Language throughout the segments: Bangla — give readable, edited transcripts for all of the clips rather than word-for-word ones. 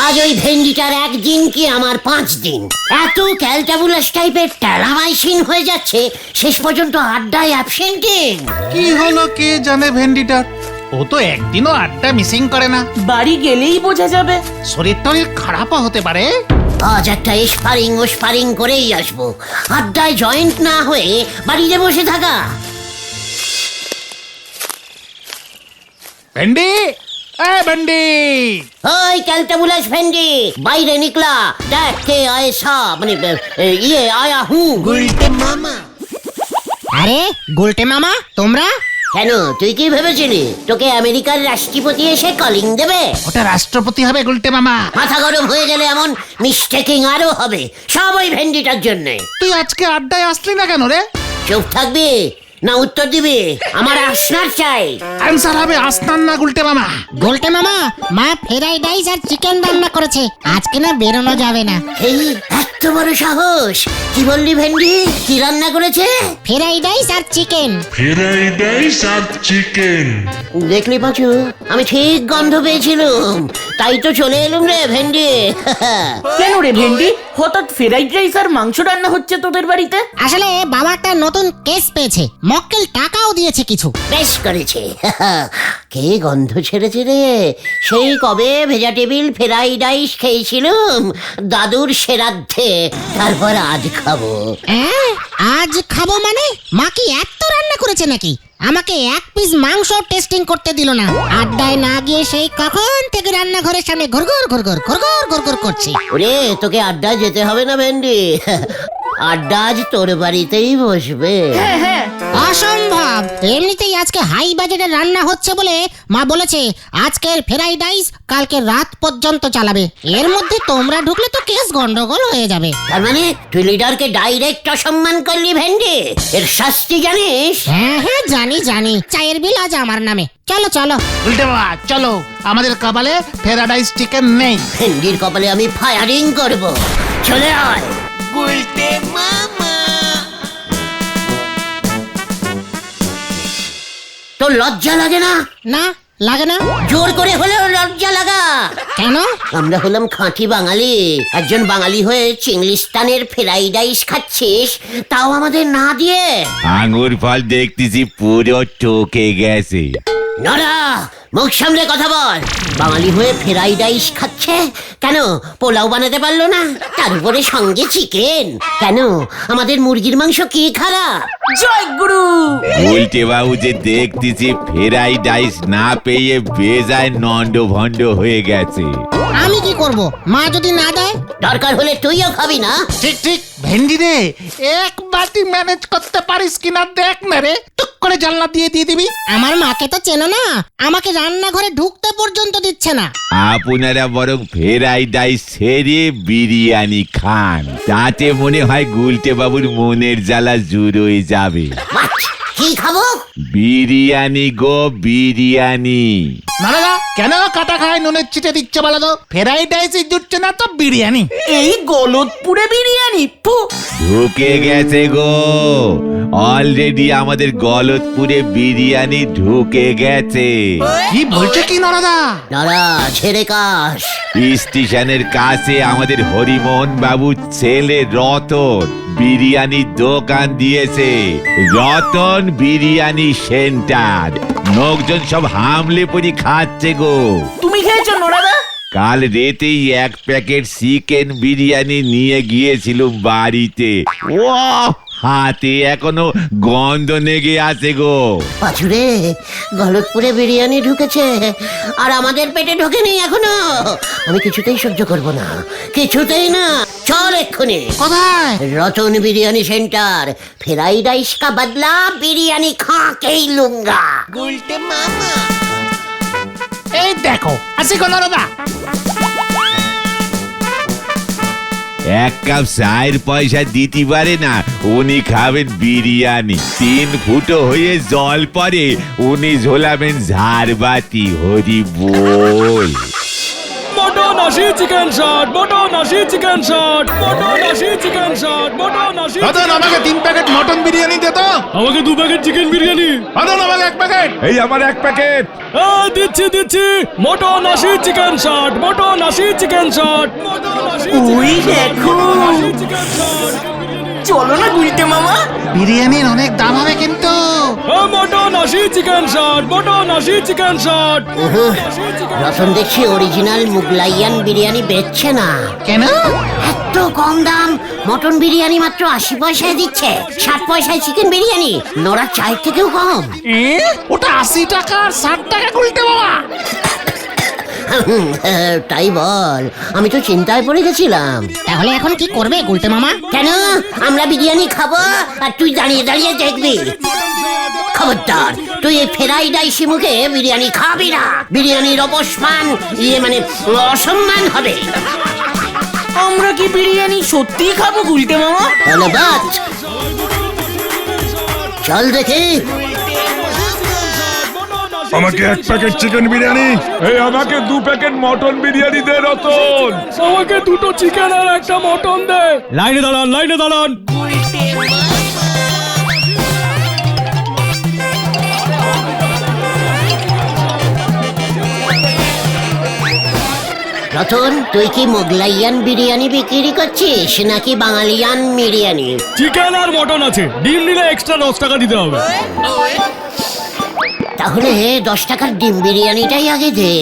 আজ ওই ভেন্ডিটার একদিন কি আমার 5 দিন। এত ক্যালটাবুলাস টাইপের ট্যালামাইসিন হয়ে যাচ্ছে, শেষ পর্যন্ত আড্ডায় অ্যাবসেন্টিং। কি হলো কে জানে ভেন্ডিটার, ও তো একদিনও আড্ডা মিসিং করে না। বাড়ি গেলেই বোঝা যাবে। শরীর টরীর খারাপও হতে পারে। আজ একটা স্পারিং করেই আসবো, আড্ডায় জয়েন্ট না হয়ে বাড়িতে বসে থাকা। ভেন্ডি, এ ভেন্ডি, ওই ক্যালটাবুলাস ভেন্ডি, বাইরে নিকলা, দেখ কে আয়েসা, মানে ইয়ে আয়া হু। গুলটে মামা। আরে গুলটে মামা, তোমরা? কেন, তুই কি ভেবেছিলি তোকে আমেরিকার রাষ্ট্রপতি এসে কলিং দেবে? ওটা রাষ্ট্রপতি হবে গুলটে মামা। মাথা গরম হয়ে গেলে এমন মিস্টেকিং আরো হবে, সব ওই ভেন্ডিটার জন্য। তুই আজকে আড্ডায় আসলি না কেন রে? চুপ থাকবি না উত্তর দিবি? আমার আসনার চাই। অ্যান্সার হবে আসনান না গুলটে মামা। গুলটে মামা, মা ফ্রাইড রাইস আর চিকেন রান্না করেছে, আজকে না বেরোনো যাবে না। এই এত বড় সাহস! কি বললি ভেন্ডি, কি রান্না করেছে? ফ্রাইড রাইস আর চিকেন। ফ্রাইড রাইস আর চিকেন। দেখলি পাঁচু, আমি ঠিক গন্ধ পেয়েছিলাম, তাই তো চলে এলুম রে ভেন্ডি। কেন রে ভেন্ডি, হঠাৎ ফ্রাইড রাইস আর মাংস রান্না হচ্ছে তোদের বাড়িতে? আসলে বাবা একটা নতুন কেস পেয়েছে, মক্কেল টাকাও দিয়েছে কিছু। বেশ করেছে। কে গন্ধ ছেড়েছে রে, সেই কবে ভেজা টেবিল ফ্রাইড রাইস খেয়েছিলাম দাদুর শ্রাদ্ধে, তারপর আজ খাবো। আজ খাবো মানে? মা কি এত রান্না করেছে নাকি? আমাকে এক পিস মাংস টেস্টিং করতে দিল না। আড্ডায় না গিয়ে সেই কখন থেকে রান্নাঘরের সামনে ঘুরঘুর করছে। ওরে, তোকে আড্ডা যেতে হবে না ভেন্ডি, আড্ডা আজ তোর বাড়িতেই বসবে। হ্যাঁ হ্যাঁ, অসম্ভব! এমনিতেই আজকে হাই বাজেটের রান্না হচ্ছে বলে মা বলেছে আজকের ফ্রাইড রাইস কালকে রাত পর্যন্ত চালাবে। এর মধ্যে তোমরা ঢুকলে তো কেস গন্ডগোল হয়ে যাবে। তার মানে তুই লিডারকে ডাইরেক্ট অসম্মান করলি ভেন্ডি, এর শাস্তি জানিস? হ্যাঁ হ্যাঁ, জানি। চায়ের বিল আজ আমার নামে। চলো চলো গুলটে মামা চলো, আমাদের কপালে ফ্রাইড রাইস চিকেন নেই। ভেন্ডির কপালে আমি ফায়ারিং করব, চলে আয়। গুলটে মামা। তোর লজ্জা লাগে না? না লাগে না। জোর করে হলেও লজ্জা লাগা। কেন? আমরা হলাম খাঁটি বাঙালি, একজন বাঙালি হয়ে চিংলিস্তানের ফ্রাইড রাইস খাচ্ছিস, তাও আমাদের না দিয়ে। আঙুর ফল দেখতেছি পুরো ঠকে গেছে। নড়া, মুখ সামলে কথা বল। বাঙালি হয়ে ফ্রাইড রাইস খাচ্ছে, কেন পোলাও বানাতে পারলো না? তার উপরে সঙ্গে চিকেন। কেন আমাদের মুরগির মাংস কি খারাপ? জয় গুরু। উল্টে বাবু যে দেখতেছি ফ্রাইড রাইস না পেয়ে বেজায় নন্ড ভন্ড হয়ে গেছে। আমি কি করব? মা যদি না দেয়? দরকার হলে তুইও খাবি না? ঠিক ভেন্ডি রে, এক বাটি ম্যানেজ করতে পারিস কিনা দেখ না রে, টুক করে জানলা দিয়ে দিবি। আমার মাকে তো চেনো না, আমাকে রান্নাঘরে ঢুকতে পর্যন্ত দিচ্ছে না। আপনারা বরং ফ্রাইড রাইস ছেড়ে বিরিয়ানি খান, তাতে মনে হয় গুলটে বাবুর মনের জ্বালা জুড়োয় যাবে। কি খাবো? বিরিয়ানি গো, বিরিয়ানি। না, কেন কাটা খায় নুনের চিটে দিচ্ছে বলো তো? ফ্রাইড রাইসই জুটছে না তো বিরিয়ানি। এই গলতপুরে বিরিয়ানি, ফু। ঢুকে গেছে গো, অলরেডি আমাদের গলতপুরে বিরিয়ানি ঢুকে গেছে। কি বলছে কি নরদা? দাঁড়া, ছেড়ে কাশ। স্টেশনের কাছে আমাদের হরিমোহন বাবুর ছেলে রতন বিরিয়ানির দোকান দিয়েছে, রতন বিরিয়ানি সেন্টার। লোকজন সব হামলে পড়ি খাচ্ছে গো। তুমি খেয়েছো নোরাদা? কাল রাতেই 1 প্যাকেট চিকেন বিরিয়ানি নিয়ে গিয়েছিলুম বাড়িতে। ও হাতে এখনো গন্ধ লেগে আছে গো। পাঁচুরে, গলতপুরে বিরিয়ানি ঢুকেছে আর আমাদের পেটে ঢোকেনি এখনো। আমি কিছুতেই সহ্য করব না, কিছুতেই না। চল এক্ষুনি। কোথায়? Ratan biryani centre. Fried rice কা বদলা বিরিয়ানি খা কে ही लूंगा। গুলটে মামা। এই দেখো আসি গো নরদা। 1 কাপ চায়ের পয়সা দিতে পারে না, উনি খাবেন বিরিয়ানি। 3 ফুটো হয়ে জল পরে উনি ঝোলাবেন ঝাড়বাতি। হরি বল। মোটো মটন আশি চিকেন শট, মটন আশি চিকেন শট, মটন আশি চিকেন শট, মটন আশি। দাদা আমাকে 3 প্যাকেট মটন বিরিয়ানি দে তো। আমাকে 2 প্যাকেট চিকেন বিরিয়ানি। দাদা আমাকে 1 প্যাকেট। এই আমার 1 প্যাকেট। দিচ্ছি মটন আশি চিকেন শট, মটন আশি চিকেন শট, মটন আশি। ওই দেখো, চিকেন শট। চলো না গুলটে মামা। বিরিয়ানির অনেক দাম হবে কিন্তু। মটন আশি চিকেন শট, মটন আশি চিকেন শট। রতন দেখছি অরিজিনাল মুগলাইয়ান বিরিয়ানি বেচছে না। কেন? এত কম দাম মটন বিরিয়ানি মাত্র 80 পয়সায় দিচ্ছে। 60 পয়সায় চিকেন বিরিয়ানি, নোরা চায়ের থেকেও কম। ওটা 80 টাকা আর 60 টাকা গুলটে বাবা। তাই বল, আমি তো চিন্তায় পড়ে গেছিলাম। তাহলে এখন কি করবে গুলটে মামা? কেন? আমরা বিরিয়ানি খাবো আর তুই দাঁড়িয়ে দাঁড়িয়ে দেখবি। খবরদার, তুই এই ফেরাই ডাইসি মুখে বিরিয়ানি খাবি না। বিরিয়ানির অপমান, মানে অসম্মান হবে। আমরা কি বিরিয়ানি সত্যি খাবো গুলটে মামা? হলো বাত, চল দেখি। আমাকে 1 প্যাকেট চিকেন বিরিয়ানি। এই আমাকে 2 প্যাকেট মটন বিরিয়ানি দে রতন। আমাকে 2টো চিকেন আর 1টা মটন দে। লাইনে দাঁড়ান, লাইনে দাঁড়ান। রতন, তুই কি মোগলাইয়ান বিরিয়ানি বিক্রি করছিস নাকি বাঙালিয়ান বিরিয়ানি? চিকেন আর মটন আছে, ডিম নিলে এক্সট্রা 10 টাকা দিতে হবে। তাহলে 10 টাকার ডিম বিরিয়ানিটাই আগে দে,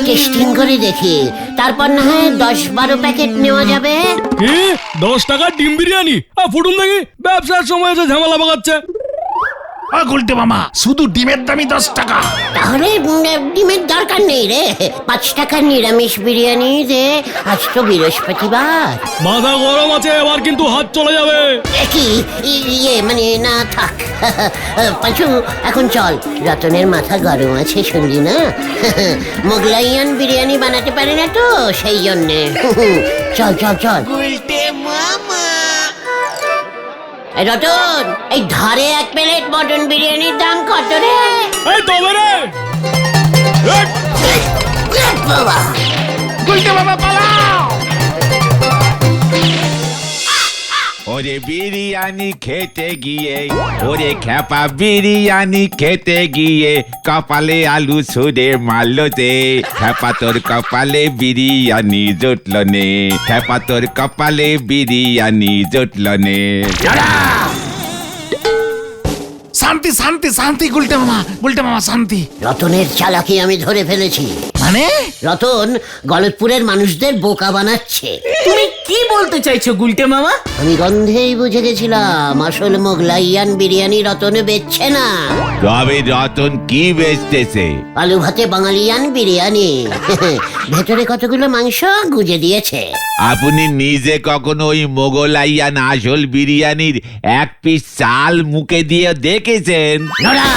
টেস্টিং করে দেখি, তারপর না হয় 10-12 প্যাকেট নেওয়া যাবে। কি 10 টাকার ডিম বিরিয়ানি? ফুটুন দেখি, ব্যবসার সময় এসে ঝামেলা পাকাচ্ছে। গুলটে মামা, শুধু ডিমের দামই 10 টাকা। তাহলে ডিমের দরকার নেই রে, 5 টাকার নিরামিষ বিরিয়ানি দে। আজ তো বৃহস্পতিবার। মাথা গরম আছে, এবার কিন্তু হাত চলে যাবে। কি মানে না থাক। পাঁচু, এখন চল, রতনের মাথা গরম আছে শুনলি না? মোগলাইয়ান বিরিয়ানি বানাতে পারে না তো, সেই জন্যে। চল চল চল। এই রতন, এই ধারে 1 প্লেট মটন বিরিয়ানির দাম কত রে? এই তবে রে, বাবা, গুলটে মামা পালাও। ওরে বিরিয়ানি খেতে গিয়ে, ওরে খ্যাপা বিরিয়ানি খেতে গিয়ে কপালে আলু ছুঁড়ে মারলোতে। খ্যাপা তোর কপালে বিরিয়ানি জুটল নে, খ্যাপা তোর কপালে বিরিয়ানি জুটল নে। শান্তি শান্তি শান্তি গুলটে মামা শান্তি। রতনের চালাকি আমি ধরে ফেলেছি। মানে? রতন গলতপুরের মানুষদের বোকা বানাচ্ছে। তুমি কি বলতে চাইছো গুলটে মামা? আমি গন্ধেই বুঝে গেছিলাম আসল মোগলাইয়ান বিরিয়ানি রতন বেচছে না। তবে রতন কি বেচতেছে? আলু ভাতে বাঙালিয়ান বিরিয়ানি। ভেতরে কতগুলো মাংস গুজে দিয়েছে। আপনি নিজে কখনো ওই মোগলাইয়ান আসল বিরিয়ানির 1 পিস চাল মুখে দিয়ে দেখেছেন? নোরা,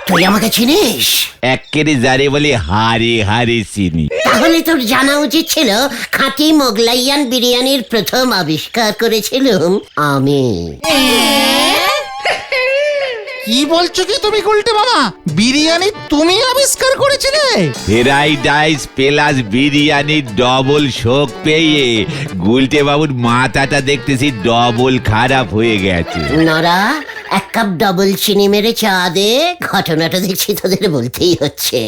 তুই আমাকে চিনিস? একেরে যারে বলে হারে হারে চিনি। তাহলে তোর জানা উচিত ছিল খাঁটি মোগলাইয়ান বিরিয়ানির প্রথম আবিষ্কার করেছিলাম আমি। কি বলছো কি তুমি গুলটে মামা? বিরিয়ানি তুমি আবিষ্কার করেছিলে? ফ্রাইড রাইস প্লাস বিরিয়ানির ডবল শোক পেয়ে গুলটে বাবুর মাথাটা দেখতেছি ডবল খারাপ হয়ে গেছে। নরা, 1 কাপ ডবল চিনি মেরে চা দে। ঘটনাটা দেখছি তোদের বলতেই হচ্ছে।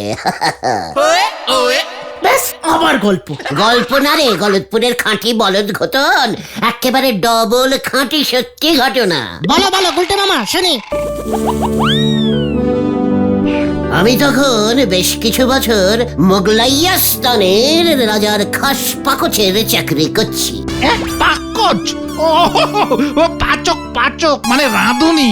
ব্যাস, আবার গল্প। গল্প না রে, গলতপুরের খাঁটি বলদ ঘটন, একেবারে ডবল খাঁটি সত্যি ঘটনা। বলো বলো গুলটে মামা, শুনি। আমি তখন বেশ কিছু বছর মোগলাইয়াস্তানের রাজার খাস পাকচের চাকরি করছি। পাকচ? ও পাচক মানে রাঁধুনি।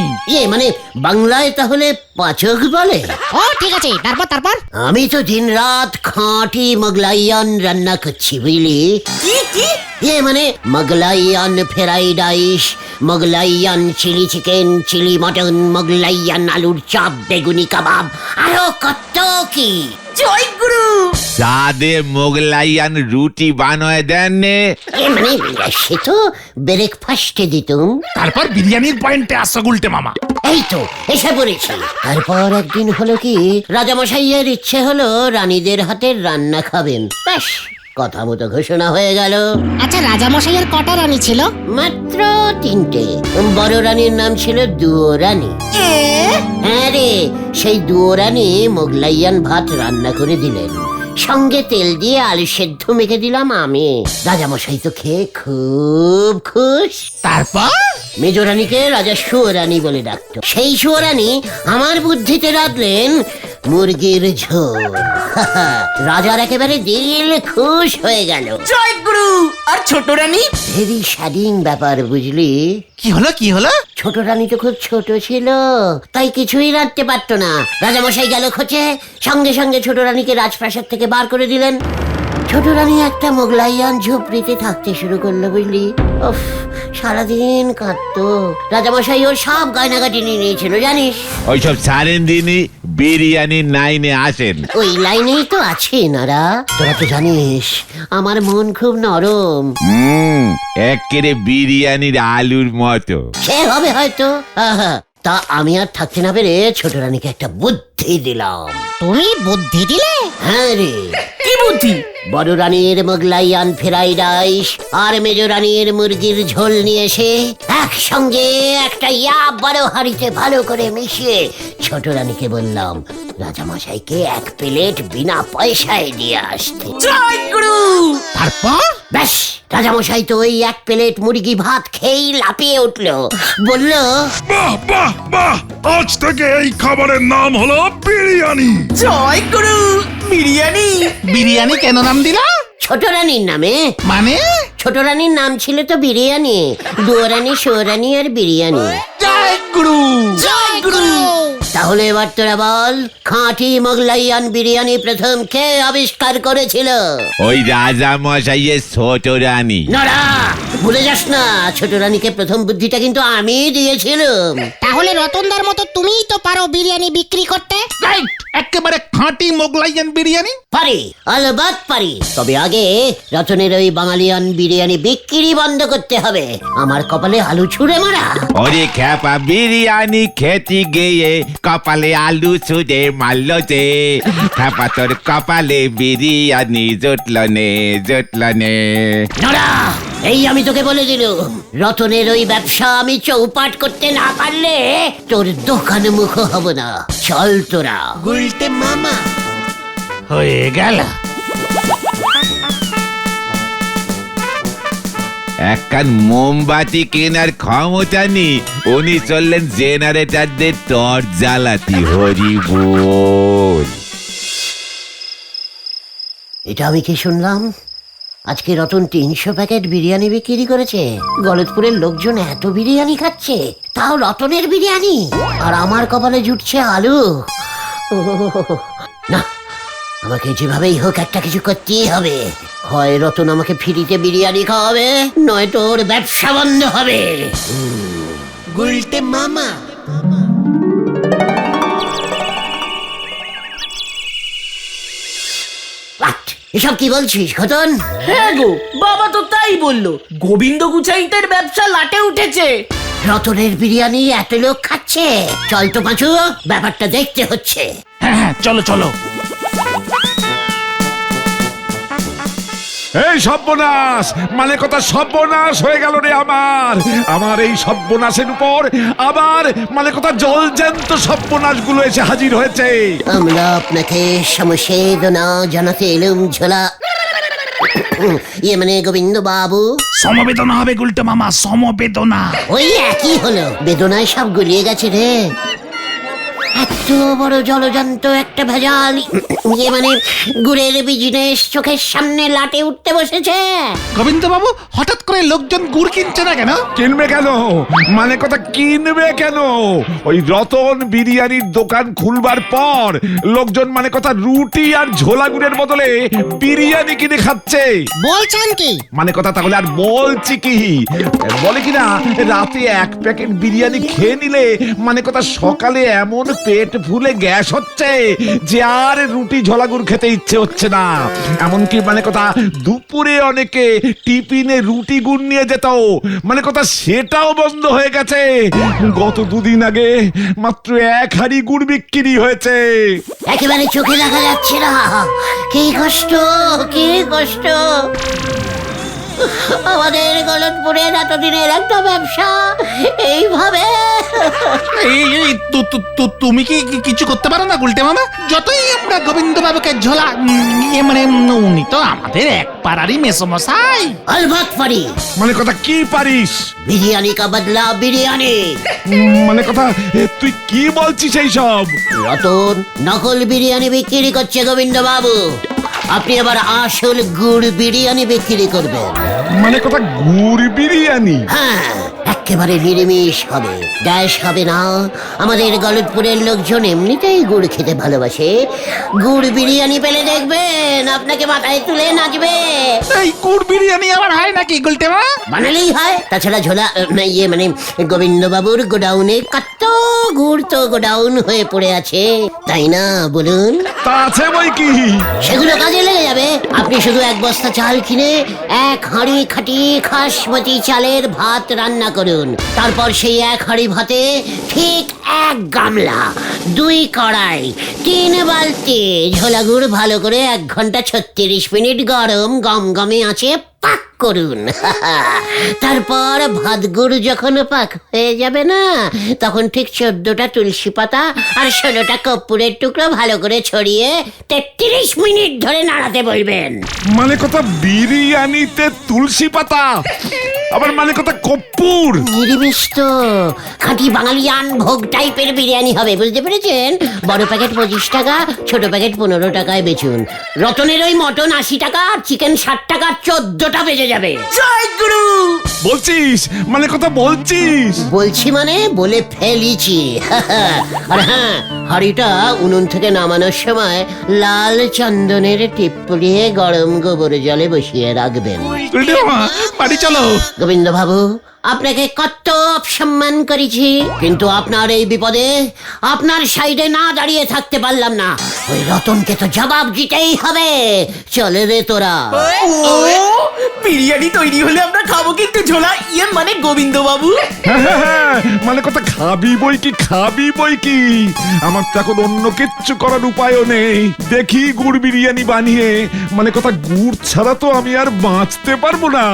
মানে বাংলায় তাহলে পাচক বলে। ও ঠিক আছে, তারপর? আমি তো দিনরাত খাঁটি মোগলাইয়ান রান্না করছি, বুঝলি? কি? মানে মোগলাইয়ান ফ্রাইড রাইস, মোগলাইয়ান চিলি চিকেন, চিলি মটন, মোগলাইয়ান আলুর চপ, বেগুনি কাবাব, আরো কত কি। জয় গুরু। সাদে মোগলাইয়ান রুটি বানায় দেন নে। মানে সে তো ব্রেকফাস্টে দিতুম। তারপর বিরিয়ানির পয়েন্টে আসো গুলটে মামা। এই তো এসে পড়েছি। তারপর একদিন হলো কি, রাজামশাইয়ের ইচ্ছে হলো রানীদের হাতের রান্না খাবেন। ব্যাস কথা মতো ঘোষণা হয়ে গেল। আচ্ছা রাজামশাইয়ের কটা রানী ছিল? মাত্র 3টে। বড় রানীর নাম ছিল দুয়োরানী। হ্যাঁ রে, সেই দুয়োরানী মোগলাইয়ান ভাত রান্না করে দিলেন, সঙ্গে তেল দিয়ে আলু সেদ্ধ মেখে দিলাম আমি। রাজামশাই তো খেয়ে খুব খুশ। তারপর মেজরানীকে রাজা সুয়োরানী বলে ডাকতো। সেই সুয়োরানী আমার বুদ্ধিতে রাঁধলেন মুরগির ঝোল। রাজার একেবারে দিল খুশ হয়ে গেল। জয় গুরু। আর ছোট রানী? ভেরি স্যাডিং ব্যাপার, বুঝলি? কি হলো কি হলো? ছোট রানী তো খুব ছোট ছিল, তাই কিছুই রাঁধতে পারতো না। রাজামশাই গেল খোঁজে, সঙ্গে সঙ্গে ছোট রানীকে রাজপ্রাসাদ থেকে বার করে দিলেন। ছোট রানী একটা মোগলাইয়ান ঝুপড়িতে থাকতে শুরু করলো, বুঝলি? উফ, সারাদিন কাঁদতো। রাজামশাই ওর সব গয়নাগাটি নিয়ে নিয়েছিল, জানিস? ওইসব সারেন দিনই বিরিয়ানি 9-এ আসেন। ওই লাইনেই তো আছে নারা। তোরা তো জানিস আমার মন খুব নরম। একেবারে বিরিয়ানির আলুর মতো। সে হবে হয়তো। আহা, তা আমি আর থাকতে না পেরে ছোট রানীকে একটা বুদ্ধি দিলাম। তুমি বুদ্ধি দিলে? হ্যাঁ রে। কি বুদ্ধি? বড় রানীর মোগলাইয়ান ফ্রাইড রাইস আর মেজ রানীর মুরগির ঝোল নিয়ে এসে একসঙ্গে একটা বড় হাঁড়িতে ভালো করে মিশিয়ে ছোট রানীকে বললাম রাজামশাইকে 1 প্লেট বিনা পয়সায় দিয়ে আসতে। জয় গুরু। তারপর ব্যাস, রাজামশাই তো ওই 1 প্লেট মুরগি ভাত খেয়েই লাফিয়ে উঠলো, বলল, বাহ বাহ বাহ, আজ থেকে এই খাবারের নাম হলো বিরিয়ানি। জয় গুরু। বিরিয়ানি? বিরিয়ানি কেন নাম দিলা? ছোট রানীর নামে। মানে? ছোট রানীর নাম ছিল তো বিরিয়ানি, দুয়োরানী, সুয়োরানী আর বিরিয়ানি। জয় গুরু। জয় গুরু। তাহলে এবার তোরা বল, খাঁটি মোগলাইয়ান বিরিয়ানি প্রথম কে আবিষ্কার করেছিল? ওই রাজা মশাইয়ের ছোট রানী। নড়া, ভুলে যাস না, ছোট রানীকে প্রথম বুদ্ধিটা কিন্তু আমি দিয়েছিলাম। তাহলে রতনদার মতো তুমিই তো পারো বিরিয়ানি বিক্রি করতে। রাইট, একেবারে খাঁটি মোগলাইয়ান বিরিয়ানি। পারি, আলবাত পারি। তবে আগে রতনের ওই বাঙালিয়ান বিরিয়ানি বিক্রি বন্ধ করতে হবে। আমার কপালে আলু ছুঁড়ে মারা। ওরে খ্যাপা, বিরিয়ানি খেতে গিয়ে কপালে আলু ছুঁড়ে মারল যে। খ্যাপা তোর কপালে বিরিয়ানি জুটল নে। নড়া, এই আমি তোকে বলে দিলুম, রতনের ওই ব্যবসা আমি চৌপাট করতে না পারলে তোর দোকান মুখ হব না। চল তোরা। গুলটে মামা হয়ে গেল। একখান মোমবাতি কেনার ক্ষমতা নেই, উনি চললেন জেনারেটরদের টর্চ জ্বালাতি। হরি বল। এটা আমি কি শুনলাম? আজকে রতন 300 প্যাকেট বিরিয়ানি বিক্রি করেছে। গলতপুরের লোকজন এত বিরিয়ানি খাচ্ছে, তাও রতনের বিরিয়ানি, আর আমার কপালে জুটছে আলু। না, আমাকে যেভাবেই হোক একটা কিছু করতেই হবে। হয় রতন আমাকে ফ্রিতে বিরিয়ানি খাওয়াবে, নয়তো ওর ব্যবসা বন্ধ হবে। গুলটে মামা। What? এসব কি বলছিস খতন? হ্যাঁ গো, বাবা তো তাই বললো। গোবিন্দ গুচাইতের ব্যবসা লাটে উঠেছে। রতনের বিরিয়ানি এত লোক খাচ্ছে। চল তো পাঁচু, ব্যাপারটা দেখতে হচ্ছে। হ্যাঁ হ্যাঁ, চলো চলো। এই সর্বনাশ, মানে কথা সর্বনাশ হয়ে গেল রে আমার এই সর্বনাশের উপর আবার মানে কথা জলজ্যান্ত সর্বনাশ গুলো এসে হাজির হয়েছে। আমরা আপনাকে সমবেদনা জানাতে এলুম ঝোলা। মানে গোবিন্দ বাবু। সমবেদনা হবে গুলটে মামা, সমবেদনা। ওই একই হলো, বেদনায় সব গুলিয়ে গেছে রে। এত বড় জলজান্ত একটা ভেজাল মানে গুড়ের বিজনেস চোখের সামনে লাটে উঠতে বসেছে। গোবিন্দ বাবু, হঠাৎ করে লোকজন গুড় কিনছে না কেন? কিনবে কেন? মানে কথা কিনবে কেন? ওই রতন বিরিয়ানির দোকান খুলবার পর লোকজন মানে কথা রুটি আর ঝোলা গুড়ের বদলে বিরিয়ানি কিনে খাচ্ছে। বলছেন কি? মানে কথা তাহলে আর বলছি কি, বলে কিনা রাতে 1 প্যাকেট বিরিয়ানি খেয়ে নিলে মানে কথা সকালে এমন পেট ফুলে গ্যাস হচ্ছে যে আর রুটি ঝোলাগুড় খেতে ইচ্ছে হচ্ছে না। এমনকি মানে কথা দুপুরে অনেকে টিফিনে রুটি গুড় নিয়ে যেত, মানে কথা সেটাও বন্ধ হয়ে গেছে। গত দুদিন আগে মাত্র 1 হাঁড়ি গুড় বিক্রি হয়েছে। একেবারে চোখে দেখা যাচ্ছে না। কি কষ্ট, কি কষ্ট। আমাদের গলতপুরের এতদিনের একটা ব্যবসা এইভাবে। তুমি কি কিছু করতে পারো না গুলটে মামা? যতই আমরা গোবিন্দ বাবুকে ঝোলা মানে উনি তো আমাদের এক পাড়ারই মেসমশাই। অলবৎ পারি। মানে কথা কি পারিস? বিরিয়ানি কা বদলা বিরিয়ানি। মানে কথা তুই কি বলছিস এই সব? রতন নকল বিরিয়ানি বিক্রি করছে গোবিন্দ বাবু, আপনি আবার আসল গুড় বিরিয়ানি বিক্রি করবেন। মানে কথা গুড় বিরিয়ানি? হ্যাঁ, একেবারে নিরামিষ হবে, গ্যাস হবে না। আমাদের গলতপুরের লোকজন এমনিতেই গুড় খেতে ভালোবাসে। গুড় বিরিয়ানি পেলে দেখবেন আপনাকে মাথায় তুলে নাচবে। এই গুড় বিরিয়ানি আবার হয় নাকি গুলটে মামা? বানালেই হয়। তাছাড়া ঝোলা মানে গোবিন্দ বাবুর গোডাউনে কত গুড় তো গোডাউন হয়ে পড়ে আছে, তাই না বলুন? তা আছে বই কি? সেগুলো কাজে লেগে যাবে। আপনি শুধু 1 বস্তা চাল কিনে 1 হাঁড়ি খাঁটি খাসমতি চালের ভাত রান্না করুন। তারপর সেই 1 হাঁড়ি ভাতে ঠিক 1 গামলা, 2 কড়াই, 3 বালতি ঝোলা গুড় ভালো করে 1 ঘন্টা 36 মিনিট গরম গমগমে আঁচে পাক করুন। তারপর ভাত গুড় যখন পাক হয়ে যাবে না, তখন ঠিক 14টা তুলসী পাতা আর 16টা কর্পূরের টুকরো ভালো করে ছড়িয়ে 33 মিনিট ধরে নাড়াতে বলবেন। মানে কথা বিরিয়ানিতে তুলসী পাতা, আবার মানে কথা কর্পূর? নিরামিষ তো, খাঁটি বাঙালিয়ান ভোগ টাইপের বিরিয়ানি হবে, বুঝতে পেরেছেন? বড় প্যাকেট 25 টাকা, ছোট প্যাকেট 15 টাকায় বেচুন। রতনের ওই মটন 80 টাকা, চিকেন 60 টাকা, 14টা বেজে যাবে। জয় গুরু। বলছিস? মানে কথা বলছিস? বলছি মানে বলে ফেলিছি। আর হ্যাঁ, হাঁড়িটা উনুন থেকে নামানোর সময় লাল চন্দনের টিপ পরিয়ে গরম গোবর জলে বসিয়ে রাখবেন। গুলটে মামা বাড়ি চলো। গোবিন্দ বাবু, আপনাকে কত অপসম্মান করেছি, কিন্তু আপনার এই বিপদে আপনার সাইডে না দাঁড়িয়ে থাকতে পারলাম না। ওই রতনকে তো জবাব দিতেই হবে। চলে রে তোরা। ও বিরিয়ানি তৈরি হলে আমরা খাবো কিন্তু ঝোলা, মানে গোবিন্দ বাবু। হ্যাঁ, মানে কথা খাবি বই কি, খাবি বই কি। আমার তো এখন অন্য কিচ্ছু করার উপায়ও নেই। দেখি গুড় বিরিয়ানি বানিয়ে, মানে কথা গুড় ছাড়া তো আমি আর বাঁচতে পারবো না।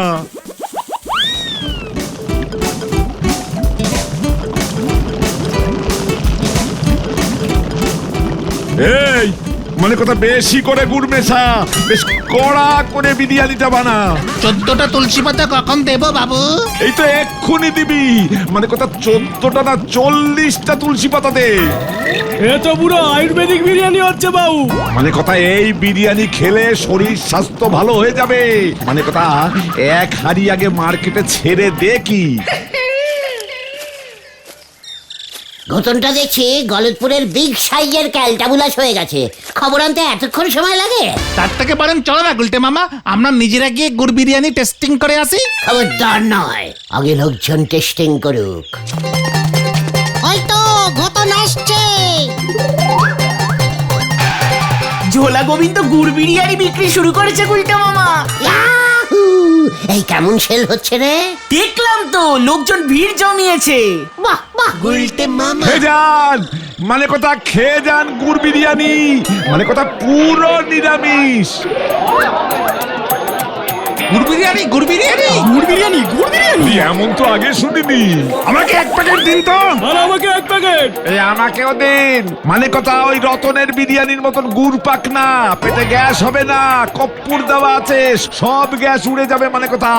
এই মানে কথা বেশি করে গুড় মেশা, বেশ কড়া করে বিরিয়ানিটা বানা। 14টা তুলসী পাতা কখন দেবো বাবু? এই তো এক্ষুনি দিবি। মানে কথা 14টা না 40টা তুলসী পাতা দে। এ তো পুরো আয়ুর্বেদিক বিরিয়ানি হচ্ছে বাবু। মানে কথা এই বিরিয়ানি খেলে শরীর স্বাস্থ্য ভালো হয়ে যাবে। মানে কথা 1 হাঁড়ি আগে মার্কেটে ছেড়ে দে কি। ঘটনটা দেখছি গলতপুরের বিগ সাইজের ক্যালটাবুলাস হয়ে গেছে। খবর আনতে এতক্ষণ সময় লাগে? তার থেকে বলেন চলো না গুলটে মামা, আমরা নিজেরা গিয়ে গুড় বিরিয়ানি টেস্টিং করে আসি। খবরদার নয়, আগে লোকজন টেস্টিং করুক। ওই তো ঘটন আসছে। ঝোলা গোবিন্দ গুড় বিরিয়ানি বিক্রি শুরু করেছে গুলটে মামা। ইয়াহু! এই কেমন সেল হচ্ছে রে? দেখলাম তো, লোকজন ভিড় জমিয়েছে। বাহ বাহ। গুলটে মামা খেয়ে যান, মানে কথা খেয়ে যান গুড় বিরিয়ানি। মানে কথা পুরো নিরামিষ। গুড় বিরিয়ানি, গুড় বিরিয়ানি, গুড় বিরিয়ানি, গুড় বিরিয়ানি। তুই এমন তো আগে শুনিনি। আমাকে 1 প্যাকেট দিন তো। আর আমাকে 1 প্যাকেট। এই আমাকেও দিন। মানে কথা ওই রতনের বিরিয়ানির মতন গুড় পাক না, পেটে গ্যাস হবে না, কর্পূর দেওয়া আছে, সব গ্যাস উড়ে যাবে। মানে কথা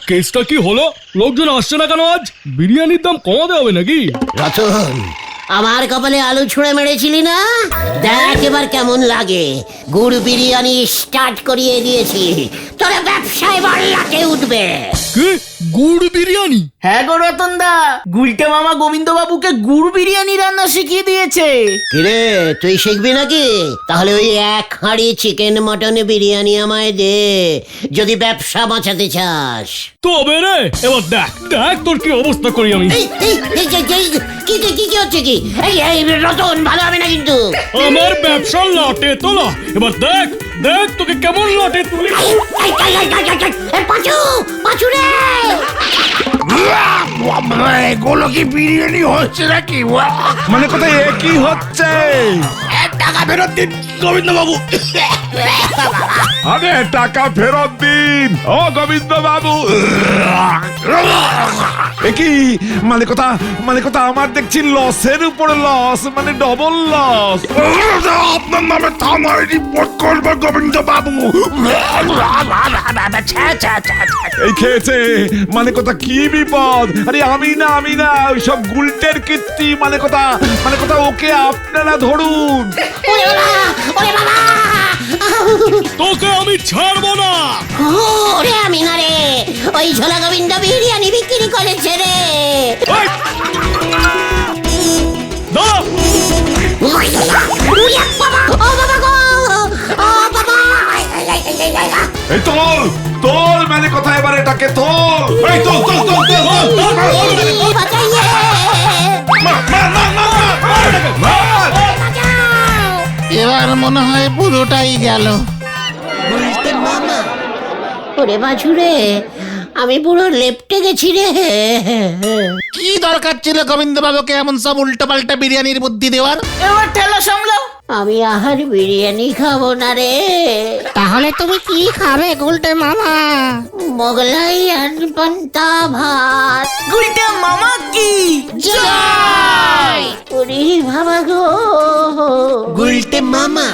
কেসটা কি হলো? লোকজন আসছে না কেন আজ? বিরিয়ানির দাম কমাতে হবে নাকি? রতন, আমার কপালে আলু ছুঁড়ে মেরেছিলি না? দেখ এবার কেমন লাগে। গুড় বিরিয়ানি স্টার্ট করিয়ে দিয়েছি, তোরা ব্যবসায় এবার লাটে উঠবে। কি গুড় বিরিয়ানি? হ্যাঁ গো রতন দা, গুলটে মামা গোবিন্দ বাবুকে গুড় বিরিয়ানি রান্না শিখিয়ে দিয়েছে। কিরে তুই শিখবি নাকি? তাহলে ওই এক হাঁড়ি চিকেন মটন বিরিয়ানি আমায় দে, যদি ব্যবসা বাঁচাতে চাস। তবে রে, এবার দেখ দেখ তোর কি অবস্থা করি আমি। কি হচ্ছে কি? এই রতন, ভালো হবে না কিন্তু। আমার ব্যবসা লাটে তোলা, এবার দেখ দেখ তোকে কেমন লাটে তুলি। পাঁচু রে! এগুলো কি বিরিয়ানি হচ্ছে নাকি? মানে কথা এ কি হচ্ছে? টাকা ফেরত দিন গোবিন্দ বাবু। আরে টাকা ফেরত দিন ও গোবিন্দ বাবু। এ কি মানে কথা আমার দেখছি লসের উপর লস, মানে ডবল লস। আপনার নামে থানায় রিপোর্ট করবো গোবিন্দ বাবু। এই খেয়েছে মানে কথা কি বিপদ? আরে আমি না ওইসব গুলটের কীর্তি, মানে কথা ওকে আপনারা ধরুন। ওরে বাবা! তোকে আমি ছাড়বো না। ওরে আমি না রে, ওই ঝোলা গোবিন্দ বিরিয়ানি বিক্রি করেছে রে। এই! দাঁড়া! উড়িয়া বাবা! ও বাবা গো! ও বাবা! এই তোল মানে কথা, এবার এটাকে তোল। এই তোল। এই বাঁচাইয়ে! এবার মনে হয় পুরোটাই গেল। ওরে বাছুরে, আমি পুরো লেপটে গেছি রে। কি দরকার ছিল গোবিন্দ বাবুকে এমন সব উল্টো পাল্টা বিরিয়ানির বুদ্ধি দেওয়ার? এবার ঠেলা সামলাও। আমি আহার বিরিয়ানি খাবো না রে। তাহলে তুমি কি খাবে গুলটে মামা? মোগলাই আর পান্তা ভাত। গুলটে মামা কি ওরে বাবা গো! গুলটে মামা